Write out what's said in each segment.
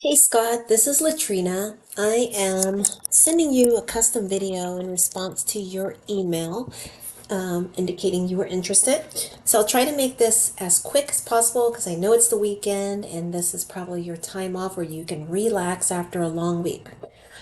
Hey Scott, this is Latrina. I am sending you a custom video in response to your email indicating you were interested. So I'll try to make this as quick as possible because I know it's the weekend and this is probably your time off where you can relax after a long week.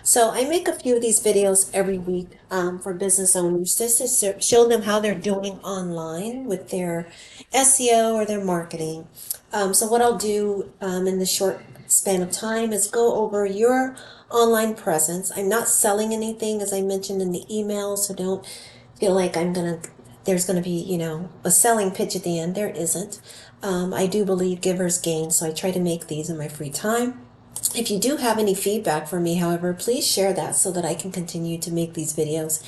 So I make a few of these videos every week for business owners just to show them how they're doing online with their SEO or their marketing. So what I'll do in the short span of time is go over your online presence. I'm not selling anything as I mentioned in the email, so don't feel like there's gonna be, a selling pitch at the end. There isn't. I do believe givers gain, so I try to make these in my free time. If you do have any feedback for me, however, please share that so that I can continue to make these videos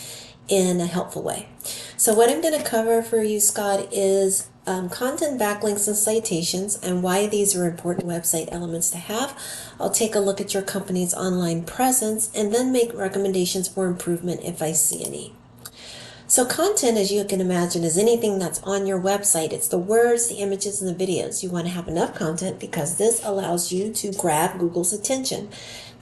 in a helpful way. So what I'm going to cover for you, Scott, is content backlinks and citations and why these are important website elements to have. I'll take a look at your company's online presence and then make recommendations for improvement if I see any. So content, as you can imagine, is anything that's on your website. It's the words, the images, and the videos. You want to have enough content because this allows you to grab Google's attention.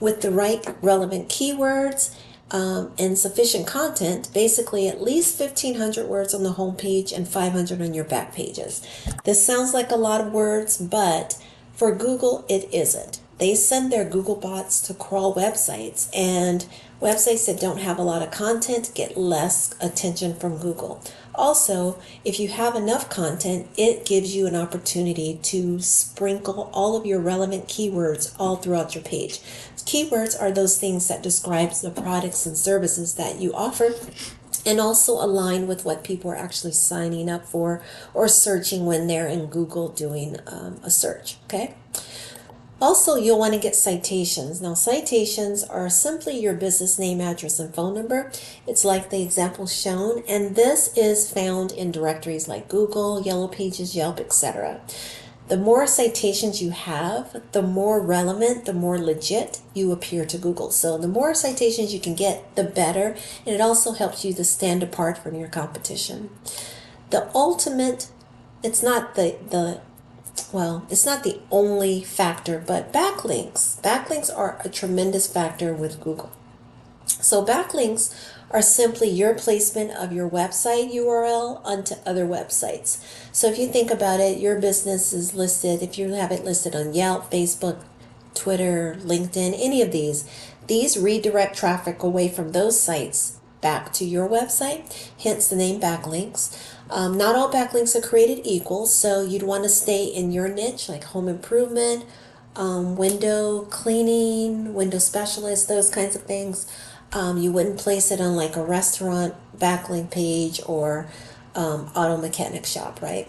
With the right relevant keywords and sufficient content, basically at least 1,500 words on the home page and 500 on your back pages. This sounds like a lot of words, but for Google, it isn't. They send their Google bots to crawl websites, and websites that don't have a lot of content get less attention from Google. Also, if you have enough content, it gives you an opportunity to sprinkle all of your relevant keywords all throughout your page. Keywords are those things that describes the products and services that you offer and also align with what people are actually signing up for or searching when they're in Google doing a search, okay? Also, you'll want to get citations. Now, citations are simply your business name, address, and phone number. It's like the example shown, and this is found in directories like Google, Yellow Pages, Yelp, etc. The more citations you have, the more relevant, the more legit you appear to Google. So the more citations you can get, the better, and it also helps you to stand apart from your competition. The ultimate, it's not it's not the only factor, but backlinks. Backlinks are a tremendous factor with Google. So backlinks are simply your placement of your website URL onto other websites. So if you think about it, your business is listed, if you have it listed on Yelp, Facebook, Twitter, LinkedIn, any of these redirect traffic away from those sites back to your website, hence the name backlinks. Not all backlinks are created equal, so you'd want to stay in your niche like home improvement, window cleaning, window specialist, those kinds of things. You wouldn't place it on like a restaurant backlink page or auto mechanic shop, right?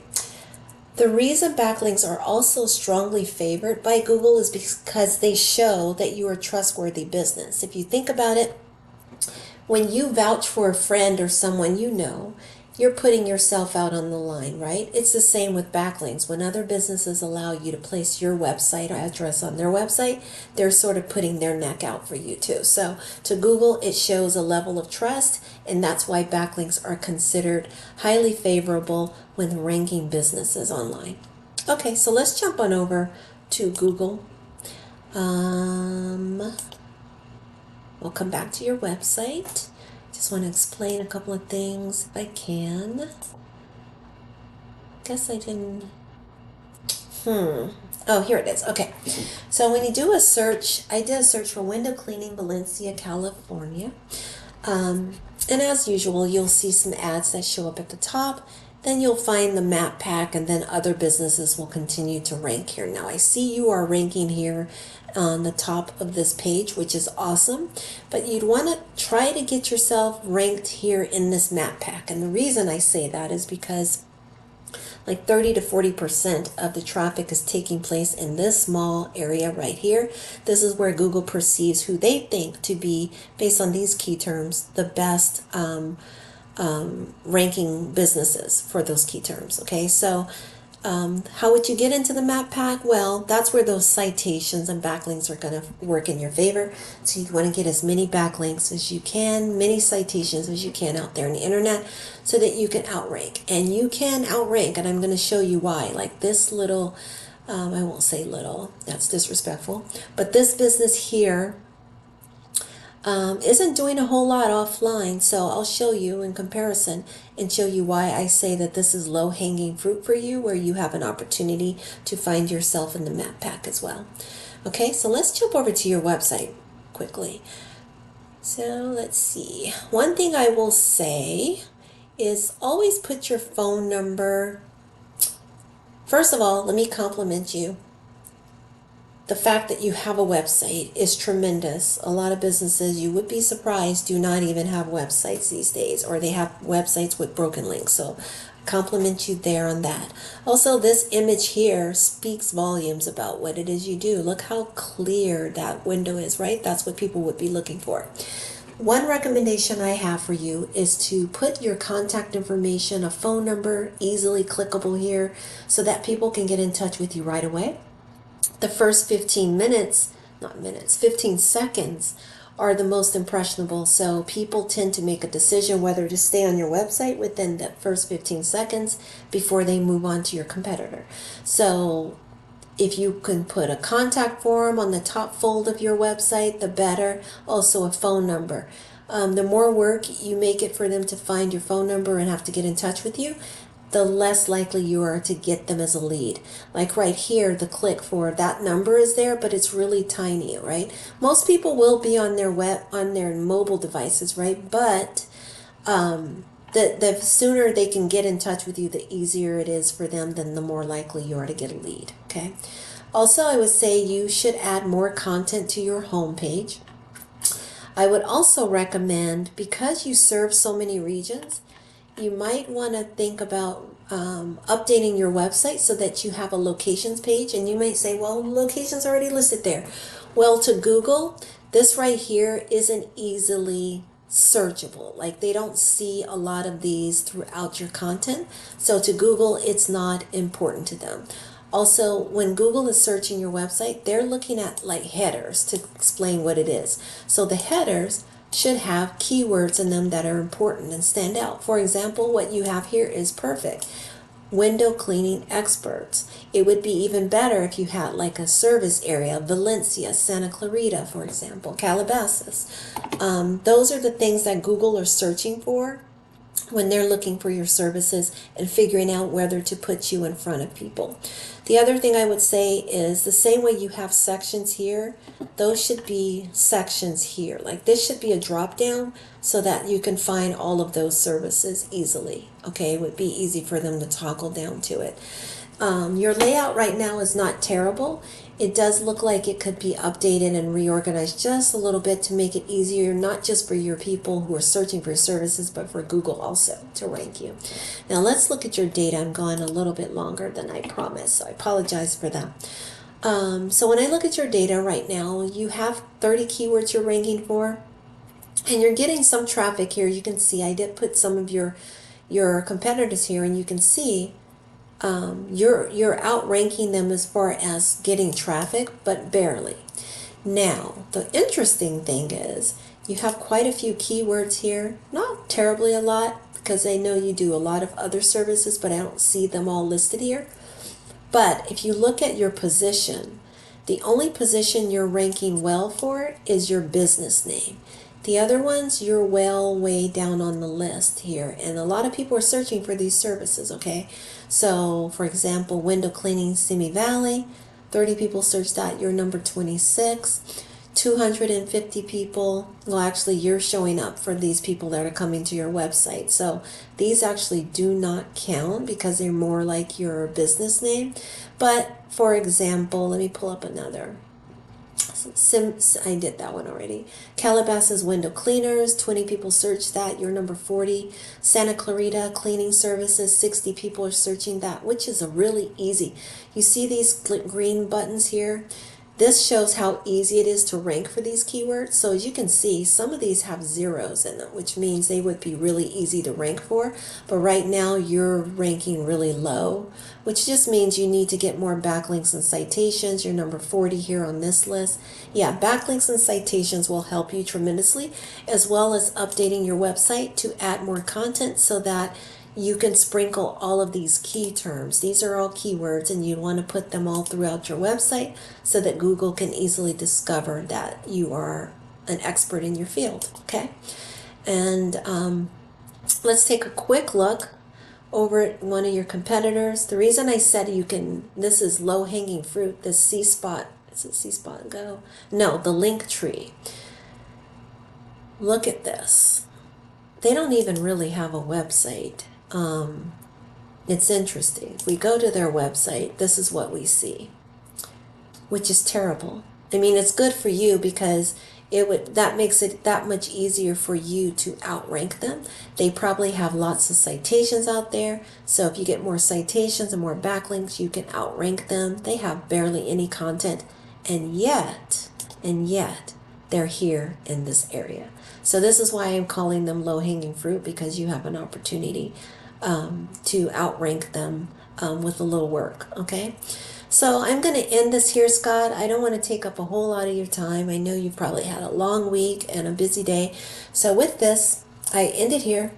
The reason backlinks are also strongly favored by Google is because they show that you are a trustworthy business. If you think about it, when you vouch for a friend or someone you know, you're putting yourself out on the line, right? It's the same with backlinks. When other businesses allow you to place your website or address on their website, they're sort of putting their neck out for you too. So to Google, it shows a level of trust, and that's why backlinks are considered highly favorable when ranking businesses online. Okay, so let's jump on over to Google. We'll come back to your website. Just want to explain a couple of things if I can. Guess I didn't. Oh, here it is. Okay. So when you do a search, I did a search for window cleaning, Valencia, California. And as usual, you'll see some ads that show up at the top. Then you'll find the map pack, and then other businesses will continue to rank here. Now, I see you are ranking here on the top of this page, which is awesome, but you'd want to try to get yourself ranked here in this map pack. And the reason I say that is because like 30 to 40% of the traffic is taking place in this small area right here. This is where Google perceives who they think to be, based on these key terms, the best ranking businesses for those key terms. Okay, so how would you get into the map pack? Well, that's where those citations and backlinks are going to work in your favor. So you want to get as many backlinks as you can, many citations as you can out there on the internet so that you can outrank. And you can outrank, and I'm going to show you why. Like this little I won't say little, that's disrespectful. But this business here isn't doing a whole lot offline. So I'll show you in comparison and show you why I say that this is low-hanging fruit for you, where you have an opportunity to find yourself in the map pack as well. Okay, so let's jump over to your website quickly. So let's see. One thing I will say is always put your phone number. First of all, let me compliment you. The fact that you have a website is tremendous. A lot of businesses, you would be surprised, do not even have websites these days, or they have websites with broken links. So I compliment you there on that. Also, this image here speaks volumes about what it is you do. Look how clear that window is, right? That's what people would be looking for. One recommendation I have for you is to put your contact information, a phone number, easily clickable here, so that people can get in touch with you right away. The first 15 minutes, not minutes, 15 seconds are the most impressionable. So people tend to make a decision whether to stay on your website within that first 15 seconds before they move on to your competitor. So if you can put a contact form on the top fold of your website, the better. Also a phone number. The more work you make it for them to find your phone number and have to get in touch with you, the less likely you are to get them as a lead. Like right here, the click for that number is there, but it's really tiny, right? Most people will be on their mobile devices, right? But the sooner they can get in touch with you, the easier it is for them, then the more likely you are to get a lead, okay? Also, I would say you should add more content to your homepage. I would also recommend, because you serve so many regions, you might want to think about updating your website so that you have a locations page. And you might say, well, locations already listed there. Well, to Google, this right here isn't easily searchable. Like, they don't see a lot of these throughout your content. So to Google, it's not important to them. Also, when Google is searching your website, they're looking at like headers to explain what it is. So the headers should have keywords in them that are important and stand out. For example, what you have here is perfect. Window cleaning experts. It would be even better if you had like a service area, Valencia, Santa Clarita, for example, Calabasas. Those are the things that Google are searching for when they're looking for your services and figuring out whether to put you in front of people. The other thing I would say is the same way you have sections here, those should be sections here. Like this should be a drop down so that you can find all of those services easily. Okay, it would be easy for them to toggle down to it. Your layout right now is not terrible. It does look like it could be updated and reorganized just a little bit to make it easier, not just for your people who are searching for services, but for Google also to rank you. Now let's look at your data. I'm going a little bit longer than I promised, so I apologize for that. So when I look at your data right now, you have 30 keywords you're ranking for, and you're getting some traffic here. You can see I did put some of your competitors here, and you can see you're outranking them as far as getting traffic, but barely. Now, the interesting thing is you have quite a few keywords here, not terribly a lot, because I know you do a lot of other services, but I don't see them all listed here. But if you look at your position, the only position you're ranking well for is your business name. The other ones, you're well way down on the list here. And a lot of people are searching for these services, okay? So, for example, window cleaning, Simi Valley, 30 people searched that, you're number 26. 250 people, well, actually, you're showing up for these people that are coming to your website. So these actually do not count because they're more like your business name. But, for example, let me pull up another. I did that one already. Calabasas window cleaners, 20 people searched that, you're number 40. Santa Clarita cleaning services, 60 people are searching that, which is a really easy. You see these green buttons here? This shows how easy it is to rank for these keywords. So as you can see, some of these have zeros in them, which means they would be really easy to rank for. But right now you're ranking really low, which just means you need to get more backlinks and citations. You're number 40 here on this list. Yeah, backlinks and citations will help you tremendously, as well as updating your website to add more content so that you can sprinkle all of these key terms. These are all keywords, and you want to put them all throughout your website so that Google can easily discover that you are an expert in your field, okay? And let's take a quick look over at one of your competitors. The reason I said you can, this is low-hanging fruit, this C-Spot, is it C-Spot Go? No, the Linktree. Look at this. They don't even really have a website. It's interesting. If we go to their website, this is what we see, which is terrible. I mean, it's good for you because that makes it that much easier for you to outrank them. They probably have lots of citations out there, so if you get more citations and more backlinks, you can outrank them. They have barely any content, and yet they're here in this area. So this is why I'm calling them low-hanging fruit, because you have an opportunity to outrank them with a little work, okay? So I'm going to end this here, Scott. I don't want to take up a whole lot of your time. I know you've probably had a long week and a busy day. So with this, I end it here.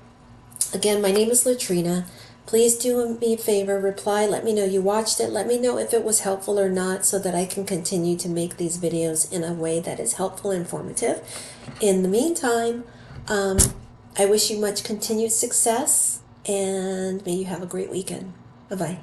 Again, my name is Latrina. Please do me a favor, reply, let me know you watched it. Let me know if it was helpful or not so that I can continue to make these videos in a way that is helpful and informative. In the meantime, I wish you much continued success, and may you have a great weekend. Bye-bye.